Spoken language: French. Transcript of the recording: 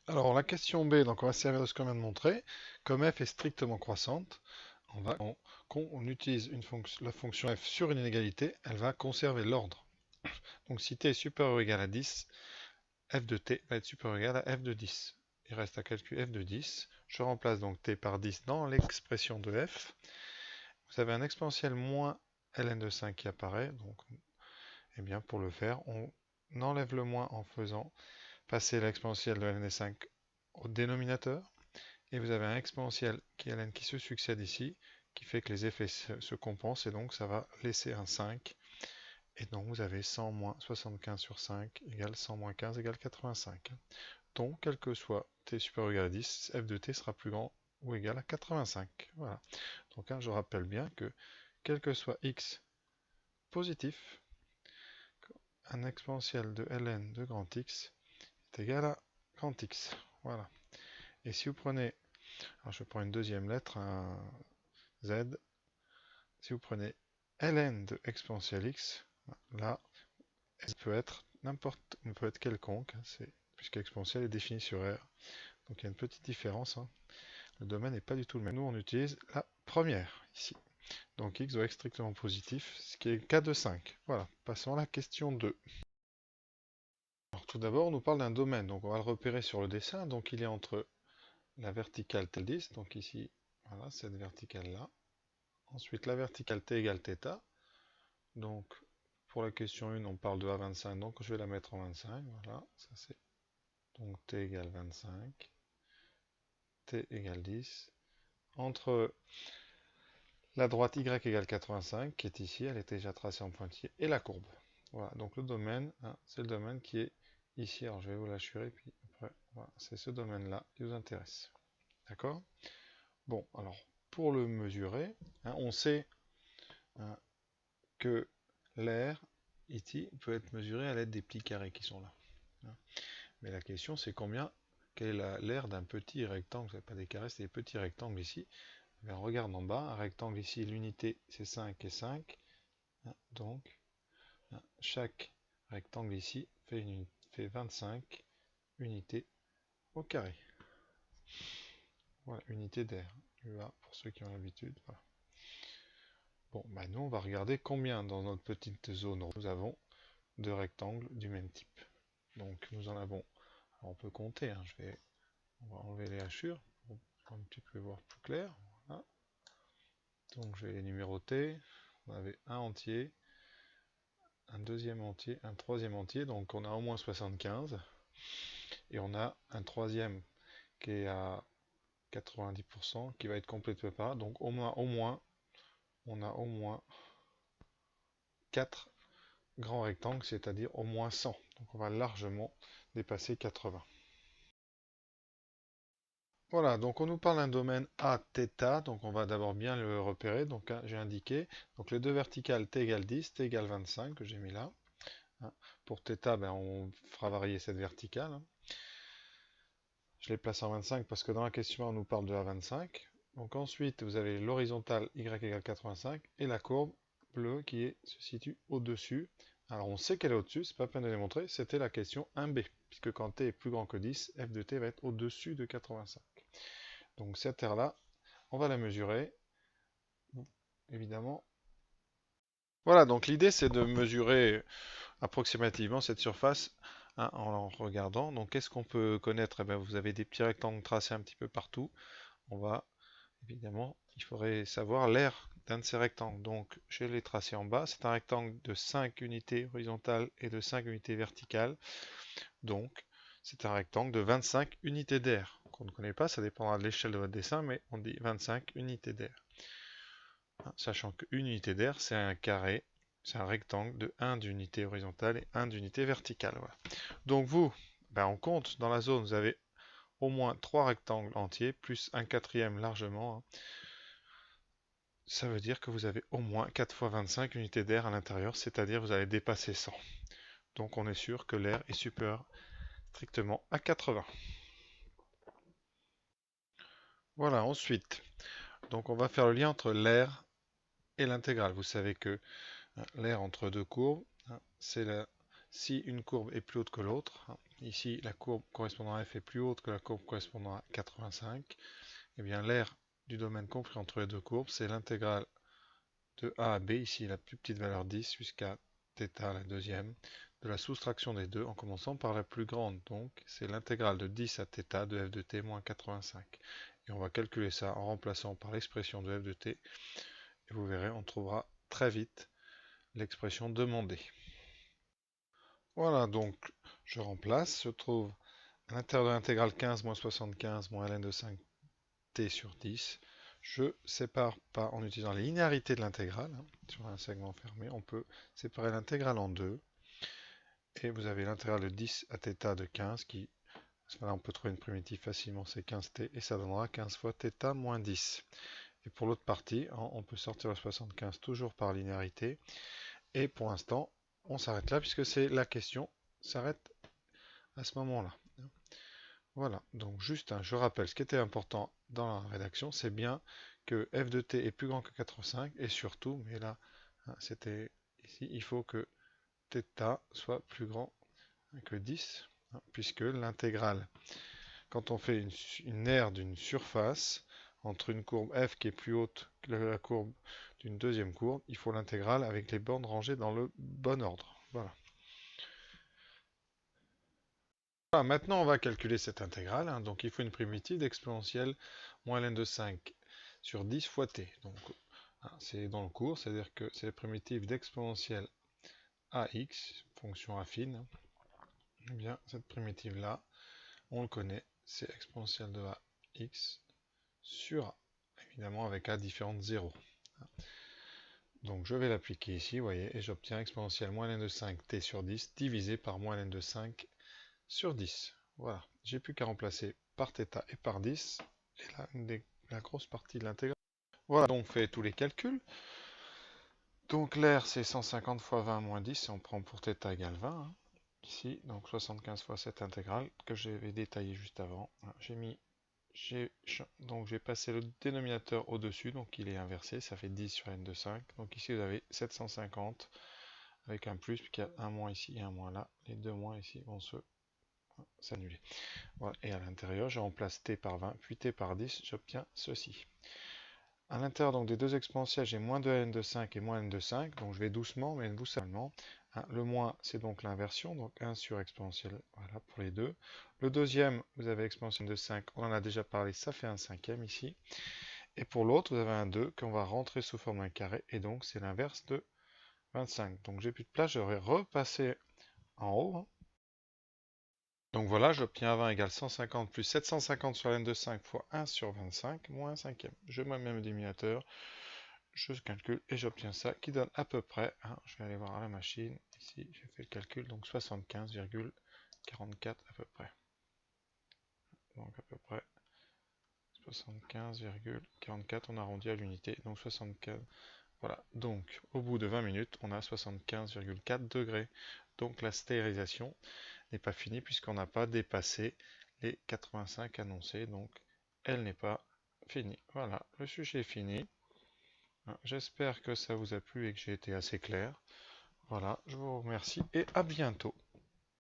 Alors la question B, donc on va se servir de ce qu'on vient de montrer. Comme f est strictement croissante, on utilise la fonction f sur une inégalité, elle va conserver l'ordre. Donc si t est supérieur ou égal à 10, f de t va être supérieur ou égal à f de 10. Il reste à calculer f de 10. Je remplace donc t par 10 dans l'expression de f. Vous avez un exponentiel moins ln de 5 qui apparaît. Donc, eh bien, pour le faire, on enlève le moins en faisant passer l'exponentiel de ln de 5 au dénominateur. Et vous avez un exponentiel qui est ln qui se succède ici, qui fait que les effets se compensent. Et donc, ça va laisser un 5. Et donc, vous avez 100 moins 75 sur 5 égale 100 moins 15 égale 85. Donc, quel que soit t supérieur ou égal à 10, f de t sera plus grand ou égal à 85. Voilà. Donc, je rappelle bien que quel que soit x positif, un exponentiel de ln de grand X est égal à grand X. Voilà. Et si vous prenez, alors je prends une deuxième lettre, un Z, si vous prenez ln de exponentielle X, là, elle peut être peut être quelconque, puisque l'exponentielle est définie sur R. Donc il y a une petite différence, hein. Le domaine n'est pas du tout le même. Nous, on utilise la première ici. Donc x doit être strictement positif, ce qui est le cas de 5. Voilà, passons à la question 2. Alors, tout d'abord, on nous parle d'un domaine, donc on va le repérer sur le dessin. Donc il est entre la verticale T10, donc ici, voilà, cette verticale-là. Ensuite, la verticale T égale θ. Donc, pour la question 1, on parle de A25, donc je vais la mettre en 25. Voilà, ça c'est. Donc T égale 25, T égale 10. Entre la droite Y égale 85, qui est ici, elle est déjà tracée en pointillé, et la courbe. Voilà, donc le domaine, hein, c'est le domaine qui est ici. Alors je vais vous l'assurer, puis après, voilà, c'est ce domaine-là qui vous intéresse. D'accord? Bon, alors, pour le mesurer, hein, on sait, hein, que l'air, ici, peut être mesuré à l'aide des petits carrés qui sont là, hein. Mais la question, c'est quel est l'air d'un petit rectangle? Ce n'est pas des carrés, c'est des petits rectangles ici. On regarde en bas, un rectangle ici, l'unité, c'est 5 et 5. Hein, donc, hein, chaque rectangle ici fait 25 unités au carré. Voilà, unité d'air. UA, pour ceux qui ont l'habitude. Voilà. Bon, bah nous, on va regarder combien dans notre petite zone nous avons de rectangles du même type. Donc, nous en avons. Alors, on peut compter, hein, on va enlever les hachures pour un petit peu voir plus clair. Voilà. Donc, je vais les numéroter. On avait un entier, un deuxième entier, un troisième entier. Donc, on a au moins 75. Et on a un troisième qui est à 90%, qui va être complété par. Donc, on a au moins 4 grands rectangles, c'est-à-dire au moins 100. Donc on va largement dépasser 80. Voilà, donc on nous parle d'un domaine A, θ, donc on va d'abord bien le repérer. Donc hein, j'ai indiqué, donc les deux verticales t égale 10, t égale 25 que j'ai mis là. Hein. Pour θ, ben, on fera varier cette verticale, hein. Je l'ai placé en 25 parce que dans la question on nous parle de A25. Donc ensuite vous avez l'horizontale y égale 85 et la courbe bleue qui se situe au-dessus. Alors on sait qu'elle est au-dessus, c'est pas la peine de démontrer, c'était la question 1b, puisque quand t est plus grand que 10, f de t va être au-dessus de 85. Donc cette aire-là, on va la mesurer, évidemment. Voilà, donc l'idée c'est de mesurer approximativement cette surface, hein, en regardant. Donc qu'est-ce qu'on peut connaître? Eh bien, vous avez des petits rectangles tracés un petit peu partout. On va, évidemment, il faudrait savoir l'aire d'un de ces rectangles. Donc je l'ai tracé en bas, c'est un rectangle de 5 unités horizontales et de 5 unités verticales. Donc, c'est un rectangle de 25 unités d'air. Qu'on ne connaît pas, ça dépendra de l'échelle de votre dessin, mais on dit 25 unités d'air. Hein, sachant qu'une unité d'air, c'est un carré, c'est un rectangle de 1 d'unité horizontale et 1 d'unité verticale. Voilà. Donc vous, ben on compte dans la zone, vous avez au moins 3 rectangles entiers, plus un quatrième largement, hein. Ça veut dire que vous avez au moins 4 fois 25 unités d'air à l'intérieur, c'est-à-dire vous allez dépasser 100. Donc on est sûr que l'air est supérieur strictement à 80. Voilà, ensuite, donc on va faire le lien entre l'aire et l'intégrale. Vous savez que hein, l'aire entre deux courbes, hein, si une courbe est plus haute que l'autre, ici la courbe correspondant à f est plus haute que la courbe correspondant à 85, et bien l'aire du domaine compris entre les deux courbes, c'est l'intégrale de a à b, ici la plus petite valeur 10 jusqu'à θ, la deuxième, de la soustraction des deux en commençant par la plus grande. Donc c'est l'intégrale de 10 à θ de f de t moins 85. Et on va calculer ça en remplaçant par l'expression de f de t. Et vous verrez, on trouvera très vite l'expression demandée. Voilà, donc je remplace, je trouve à l'intérieur de l'intégrale 15 moins 75 moins ln de 5t sur 10. Je sépare en utilisant la linéarité de l'intégrale. Sur un segment fermé, on peut séparer l'intégrale en deux. Et vous avez l'intégrale de 10 à θ de 15 qui, là on peut trouver une primitive facilement, c'est 15t, et ça donnera 15 fois θ moins 10. Et pour l'autre partie, on peut sortir le 75 toujours par linéarité. Et pour l'instant, on s'arrête là puisque c'est la question s'arrête à ce moment-là. Voilà, donc juste, je rappelle, ce qui était important dans la rédaction, c'est bien que f de t est plus grand que 85, et surtout, mais là, c'était ici, il faut que θ soit plus grand que 10, puisque l'intégrale, quand on fait une aire d'une surface, entre une courbe f qui est plus haute que la courbe d'une deuxième courbe, il faut l'intégrale avec les bornes rangées dans le bon ordre. Voilà. Voilà, maintenant, on va calculer cette intégrale. Donc, il faut une primitive d'exponentielle moins ln de 5 sur 10 fois t. Donc, c'est dans le cours, c'est-à-dire que c'est la primitive d'exponentielle ax, fonction affine. Eh bien, cette primitive-là, on le connaît, c'est exponentielle de ax sur a, évidemment avec a différente de 0. Donc je vais l'appliquer ici, vous voyez, et j'obtiens exponentielle moins ln de 5 t sur 10 divisé par moins ln de 5 sur 10. Voilà, j'ai plus qu'à remplacer par θ et par 10, et là, la grosse partie de l'intégrale. Voilà, donc on fait tous les calculs. Donc l'air c'est 150 fois 20 moins 10, et on prend pour θ égale 20. Ici, donc 75 fois cette intégrale que j'avais détaillée juste avant. J'ai mis donc j'ai passé le dénominateur au-dessus, donc il est inversé, ça fait 10 sur n de 5. Donc ici vous avez 750 avec un plus, puisqu'il y a un moins ici et un moins là. Les deux moins ici vont s'annuler. Voilà. Et à l'intérieur, je remplace t par 20, puis t par 10, j'obtiens ceci. À l'intérieur donc, des deux exponentielles, j'ai moins 2n de 5 et moins n de 5, donc je vais doucement, mais doucement. Le moins, c'est donc l'inversion, donc 1 sur exponentielle, voilà, pour les deux. Le deuxième, vous avez exponentielle de 5, on en a déjà parlé, ça fait un cinquième ici. Et pour l'autre, vous avez un 2 qu'on va rentrer sous forme d'un carré, et donc c'est l'inverse de 25. Donc j'ai plus de place, j'aurais repassé en haut. Donc voilà, j'obtiens 20 égale 150 plus 750 sur n de 5 fois 1 sur 25 moins un cinquième. Je mets même le dénominateur, je calcule et j'obtiens ça qui donne à peu près, je vais aller voir à la machine, ici j'ai fait le calcul, donc 75,44 à peu près. Donc à peu près 75,44, on arrondit à l'unité, donc 75. Voilà, donc au bout de 20 minutes, on a 75,4 degrés. Donc la stérilisation n'est pas finie puisqu'on n'a pas dépassé les 85 annoncés, donc elle n'est pas finie. Voilà, le sujet est fini. J'espère que ça vous a plu et que j'ai été assez clair. Voilà, je vous remercie et à bientôt.